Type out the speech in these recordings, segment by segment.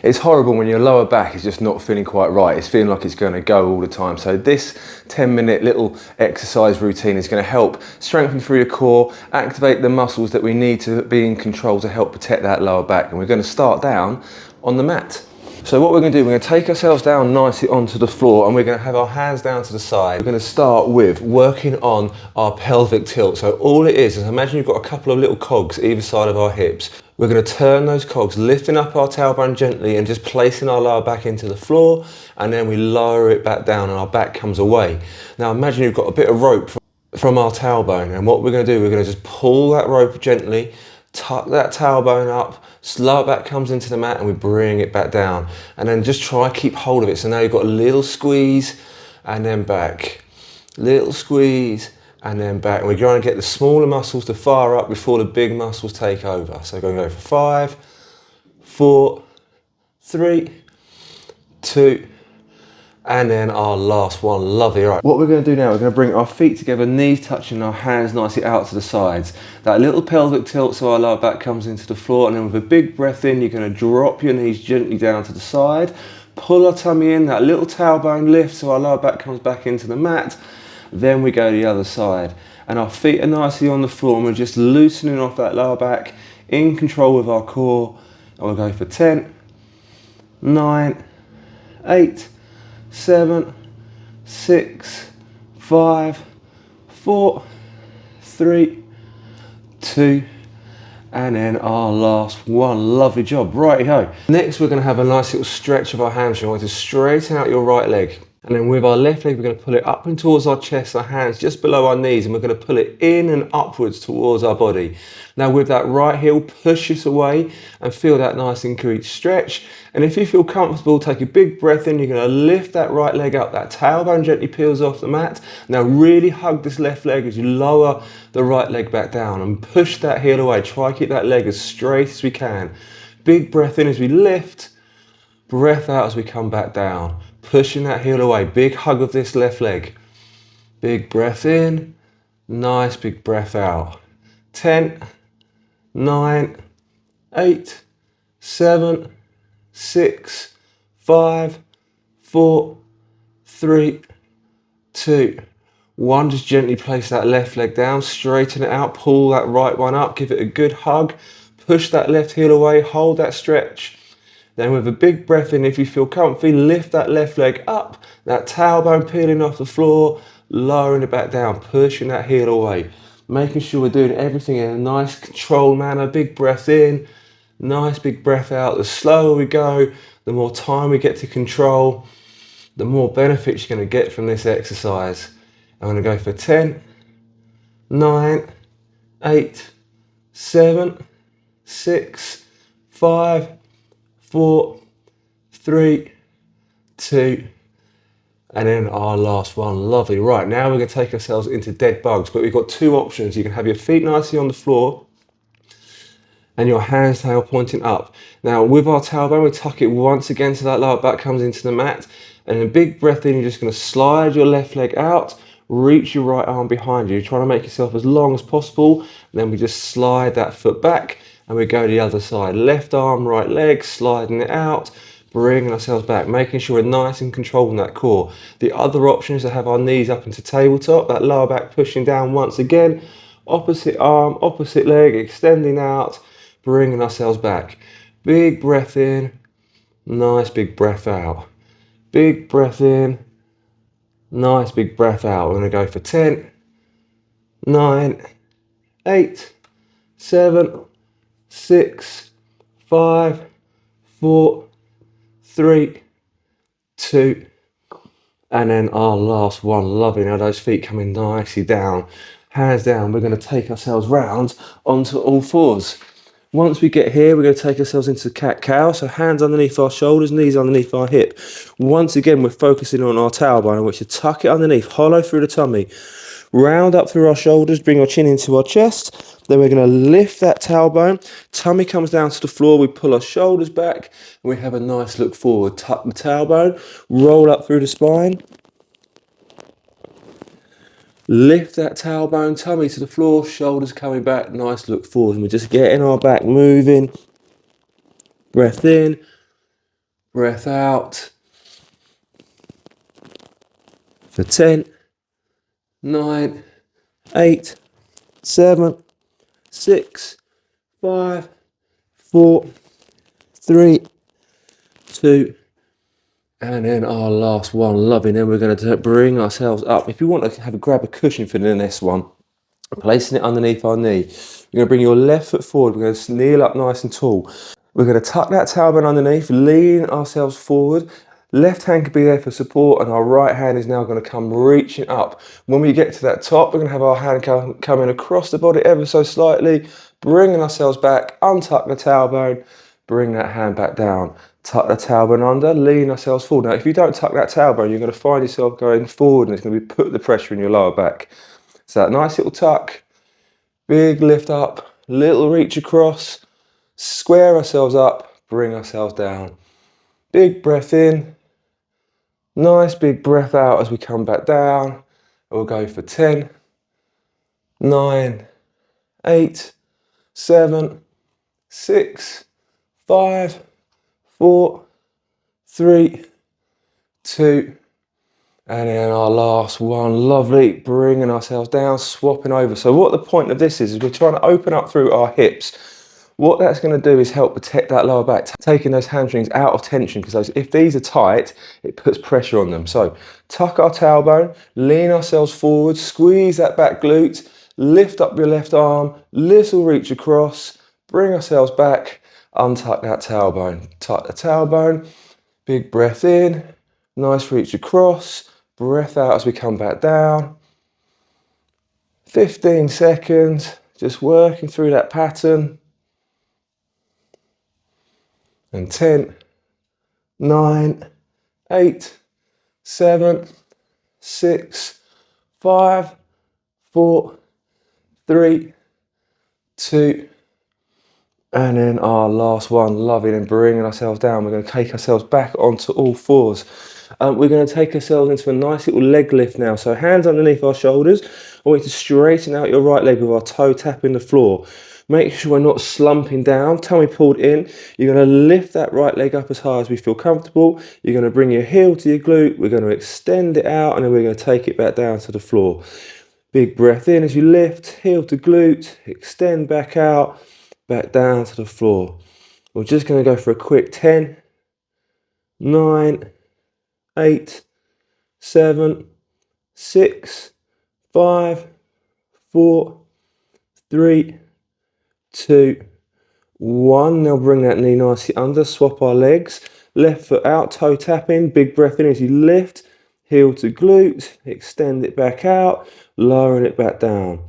It's horrible when your lower back is just not feeling quite right. It's feeling like it's going to go all the time. So this 10-minute little exercise routine is going to help strengthen through your core, activate the muscles that we need to be in control to help protect that lower back. And we're going to start down on the mat. So what we're going to do, we're going to take ourselves down nicely onto the floor and we're going to have our hands down to the side. We're going to start with working on our pelvic tilt. So all it is imagine you've got a couple of little cogs either side of our hips. We're going to turn those cogs, lifting up our tailbone gently and just placing our lower back into the floor, and then we lower it back down and our back comes away. Now imagine you've got a bit of rope from our tailbone, and what we're going to do, we're going to just pull that rope gently, tuck that tailbone up, lower back comes into the mat and we bring it back down, and then just try to keep hold of it. So now you've got a little squeeze and then back, little squeeze and then back, and we're going to get the smaller muscles to fire up before the big muscles take over. So we're going to go for 5, 4, 3, 2, and then our last one. Lovely. All right, what we're going to do now, we're going to bring our feet together, knees touching, our hands nicely out to the sides. That little pelvic tilt so our lower back comes into the floor, and then with a big breath in, you're going to drop your knees gently down to the side, pull our tummy in, that little tailbone lift so our lower back comes back into the mat. Then we go to the other side and our feet are nicely on the floor and we're just loosening off that lower back, in control with our core, and we'll go for 10, 9, 8, 7, 6, 5, 4, 3, 2, and then our last one. Lovely job. Righty-ho. Next, we're going to have a nice little stretch of our hamstring. I want to straighten out your right leg. And then with our left leg, we're going to pull it up and towards our chest, our hands just below our knees, and we're going to pull it in and upwards towards our body. Now with that right heel, push this away and feel that nice increased stretch. And if you feel comfortable, take a big breath in. You're going to lift that right leg up, that tailbone gently peels off the mat. Now really hug this left leg as you lower the right leg back down and push that heel away. Try to keep that leg as straight as we can. Big breath in as we lift, breath out as we come back down. Pushing that heel away, big hug of this left leg. Big breath in, nice big breath out. 10, 9, 8, 7, 6, 5, 4, 3, 2, 1. Just gently place that left leg down, straighten it out, pull that right one up, give it a good hug, push that left heel away, hold that stretch. Then with a big breath in, if you feel comfy, lift that left leg up, that tailbone peeling off the floor, lowering it back down, pushing that heel away. Making sure we're doing everything in a nice controlled manner. Big breath in, nice big breath out. The slower we go, the more time we get to control, the more benefits you're going to get from this exercise. I'm going to go for 10, 9, 8, 7, 6, 5, 4, 3, 2, and then our last one. Lovely. Right, now we're going to take ourselves into dead bugs, but we've got two options. You can have your feet nicely on the floor and your hands tail pointing up. Now with our tailbone, we tuck it once again so that lower back comes into the mat, and then a big breath in, you're just going to slide your left leg out, reach your right arm behind you. You're trying to make yourself as long as possible, and then we just slide that foot back and we go to the other side. Left arm, right leg, sliding it out, bringing ourselves back, making sure we're nice and controlling that core. The other option is to have our knees up into tabletop, that lower back pushing down once again, opposite arm, opposite leg, extending out, bringing ourselves back. Big breath in, nice big breath out. Big breath in, nice big breath out. We're going to go for 10, 9, 8, 7, 6, 5, 4, 3, 2, and then our last one. Lovely. Now those feet coming nicely down, hands down. We're going to take ourselves round onto all fours. Once we get here, we're going to take ourselves into cat-cow. So hands underneath our shoulders, knees underneath our hip. Once again, we're focusing on our tailbone, which is tuck it underneath, hollow through the tummy. Round up through our shoulders, bring our chin into our chest. Then we're going to lift that tailbone. Tummy comes down to the floor. We pull our shoulders back and we have a nice look forward. Tuck the tailbone, roll up through the spine. Lift that tailbone, tummy to the floor, shoulders coming back, nice look forward. And we're just getting our back moving. Breath in, breath out. For 10, 9, 8, 7, 6, 5, 4, 3, 2, and then our last one, loving. Then we're going to bring ourselves up. If you want to grab a cushion for the next one, placing it underneath our knee. You're going to bring your left foot forward. We're going to kneel up nice and tall. We're going to tuck that tailbone underneath, lean ourselves forward. Left hand could be there for support, and our right hand is now going to come reaching up. When we get to that top, we're going to have our hand coming across the body ever so slightly, bringing ourselves back, untuck the tailbone, bring that hand back down. Tuck the tailbone under, lean ourselves forward. Now, if you don't tuck that tailbone, you're going to find yourself going forward, and it's going to be put the pressure in your lower back. So that nice little tuck, big lift up, little reach across, square ourselves up, bring ourselves down. Big breath in, nice big breath out as we come back down. We'll go for 10, 9, 8, 7, 6, 5, 4, 3, 2, and then our last one, lovely, bringing ourselves down, swapping over. So what the point of this is we're trying to open up through our hips. What that's going to do is help protect that lower back, taking those hamstrings out of tension, because if these are tight, it puts pressure on them. So tuck our tailbone, lean ourselves forward, squeeze that back glute, lift up your left arm, little reach across, bring ourselves back, untuck that tailbone, tuck the tailbone, big breath in, nice reach across, breath out as we come back down. 15 seconds, just working through that pattern. And 10, 9, 8, 7, 6, 5, 4, 3, 2, and then our last one, loving, and bringing ourselves down. We're going to take ourselves back onto all fours. We're going to take ourselves into a nice little leg lift now. So hands underneath our shoulders. I want you to straighten out your right leg with our toe tapping the floor. Make sure we're not slumping down, tummy pulled in. You're going to lift that right leg up as high as we feel comfortable. You're going to bring your heel to your glute. We're going to extend it out, and then we're going to take it back down to the floor. Big breath in as you lift, heel to glute, extend back out, back down to the floor. We're just going to go for a quick 10, 9, 8, 7, 6, 5, 4, 3, 2, 1. Now bring that knee nicely under, swap our legs. Left foot out, toe tapping, big breath in as you lift, heel to glute, extend it back out, lowering it back down.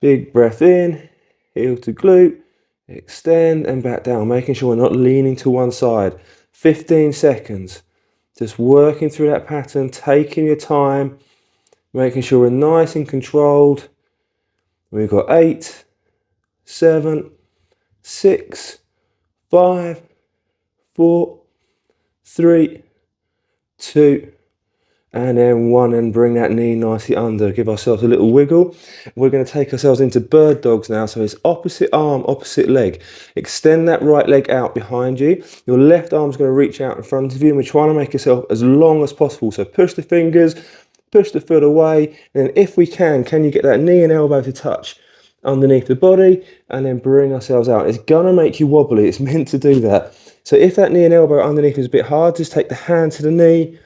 Big breath in, heel to glute, extend and back down, making sure we're not leaning to one side. 15 seconds. Just working through that pattern, taking your time, making sure we're nice and controlled. We've got 8, 7, 6, 5, 4, 3, 2, and then 1, and bring that knee nicely under. Give ourselves a little wiggle. We're going to take ourselves into bird dogs now. So it's opposite arm, opposite leg. Extend that right leg out behind you. Your left arm's going to reach out in front of you, and we're trying to make yourself as long as possible. So push the fingers, push the foot away, and then if we can you get that knee and elbow to touch underneath the body, and then bring ourselves out. It's going to make you wobbly. It's meant to do that. So if that knee and elbow underneath is a bit hard, just take the hand to the knee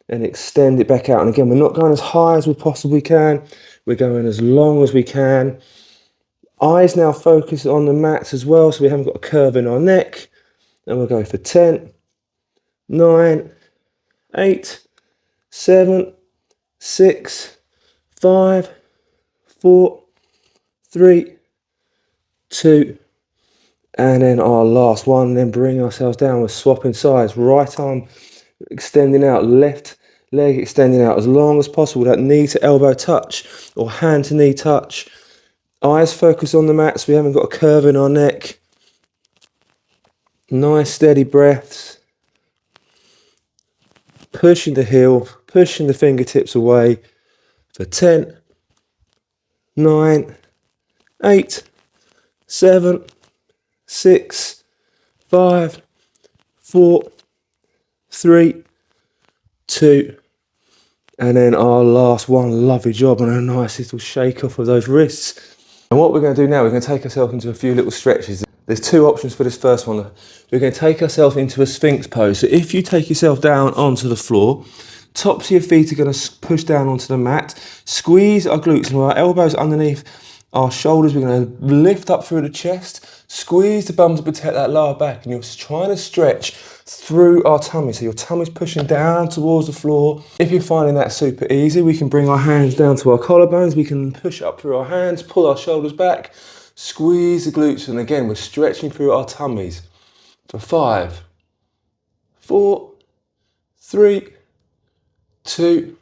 and extend it back out. And again, we're not going as high as we possibly can. We're going as long as we can. Eyes now focus on the mats as well, so we haven't got a curve in our neck. And we'll go for 10, 9, 8, 7, 6, 5, 4, 3, 2, and then our last one. Then bring ourselves down. We're swapping sides. Right arm extending out, left leg extending out as long as possible. That knee to elbow touch or hand to knee touch. Eyes focus on the mats. We haven't got a curve in our neck. Nice steady breaths. Pushing the heel, pushing the fingertips away for 10, 9, 8, 7, 6, 5, 4, 3, 2, and then our last one. Lovely job, and a nice little shake off of those wrists. And what we're going to do now, we're going to take ourselves into a few little stretches. There's 2 options for this first one. We're going to take ourselves into a Sphinx pose. So if you take yourself down onto the floor, tops of your feet are going to push down onto the mat, squeeze our glutes and our elbows underneath our shoulders. We're going to lift up through the chest, squeeze the bum to protect that lower back, and you're trying to stretch through our tummy. So your tummy's pushing down towards the floor. If you're finding that super easy, we can bring our hands down to our collarbones. We can push up through our hands, pull our shoulders back, squeeze the glutes, and again, we're stretching through our tummies for 5, 4, 3, 2,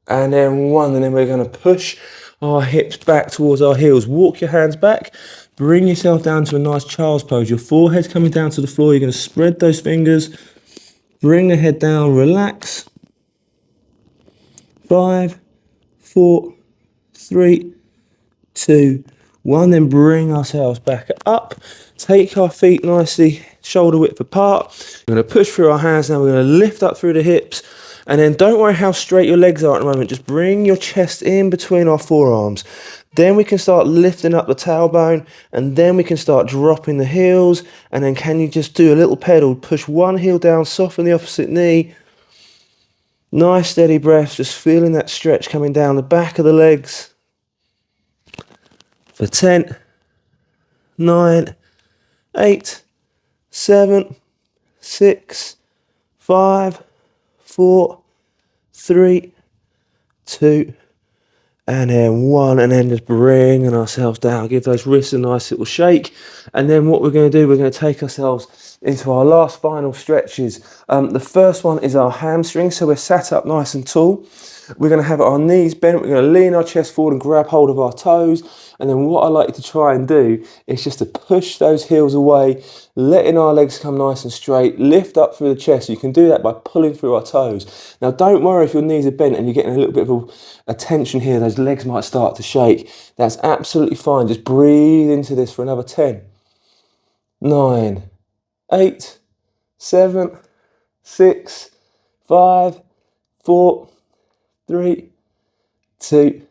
and then 1, and then we're going to push our hips back towards our heels. Walk your hands back, bring yourself down to a nice child's pose. Your forehead's coming down to the floor. You're going to spread those fingers, bring the head down, relax. 5, 4, 3, 2, 1, then bring ourselves back up. Take our feet nicely shoulder width apart. We're going to push through our hands now. We're going to lift up through the hips. And then don't worry how straight your legs are at the moment. Just bring your chest in between our forearms. Then we can start lifting up the tailbone, and then we can start dropping the heels. And then can you just do a little pedal? Push one heel down, soften the opposite knee. Nice steady breath, just feeling that stretch coming down the back of the legs. For 10, 9, 8, 7, 6, 5, 4, 3, 2, and then 1, and then just bringing ourselves down. Give those wrists a nice little shake. And then what we're going to do, we're going to take ourselves into our last final stretches. The first one is our hamstrings. So we're sat up nice and tall. We're going to have our knees bent. We're going to lean our chest forward and grab hold of our toes. And then what I like you to try and do is just to push those heels away, letting our legs come nice and straight, lift up through the chest. You can do that by pulling through our toes. Now don't worry if your knees are bent and you're getting a little bit of a tension here, those legs might start to shake. That's absolutely fine. Just breathe into this for another 10, 9, 8, 7, 6, 5, 4, 3, 2,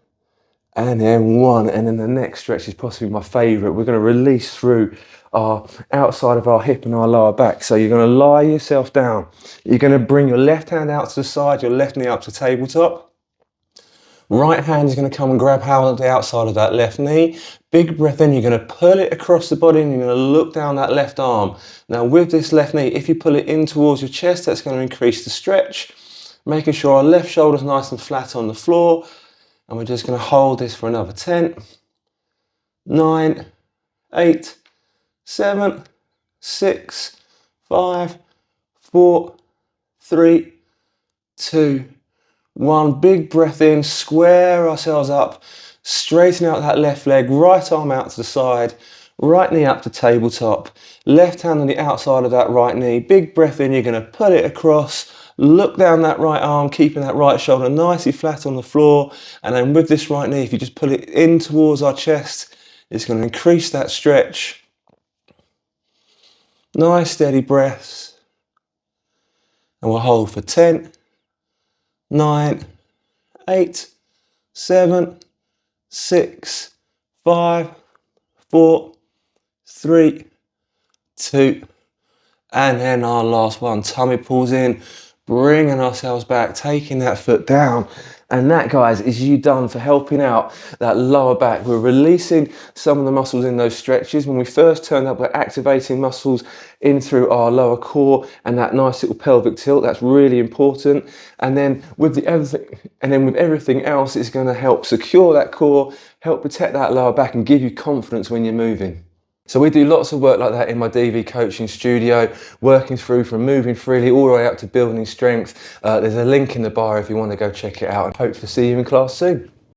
and then 1. And then the next stretch is possibly my favorite. We're going to release through our outside of our hip and our lower back. So you're going to lie yourself down. You're going to bring your left hand out to the side, your left knee up to tabletop. Right hand is going to come and grab hold of the outside of that left knee. Big breath in, you're going to pull it across the body and you're going to look down that left arm. Now with this left knee, if you pull it in towards your chest, that's going to increase the stretch. Making sure our left shoulder's nice and flat on the floor. And we're just going to hold this for another 10, 9, 8, 7, 6, 5, 4, 3, 2, 1. Big breath in, square ourselves up, straighten out that left leg, right arm out to the side, right knee up to tabletop, left hand on the outside of that right knee. Big breath in, you're going to pull it across, look down that right arm, keeping that right shoulder nicely flat on the floor. And then with this right knee, if you just pull it in towards our chest, it's going to increase that stretch. Nice steady breaths. And we'll hold for 10, 9, 8, 7, 6, 5, 4, 3, 2, and then our last one. Tummy pulls in, bringing ourselves back, taking that foot down. And that, guys, is you done for helping out that lower back. We're releasing some of the muscles in those stretches. When we first turned up, we're activating muscles in through our lower core and that nice little pelvic tilt. That's really important. And then with everything else, it's going to help secure that core, help protect that lower back, and give you confidence when you're moving. So we do lots of work like that in my DV coaching studio, working through from moving freely all the way up to building strength. There's a link in the bio if you want to go check it out, and hope to see you in class soon.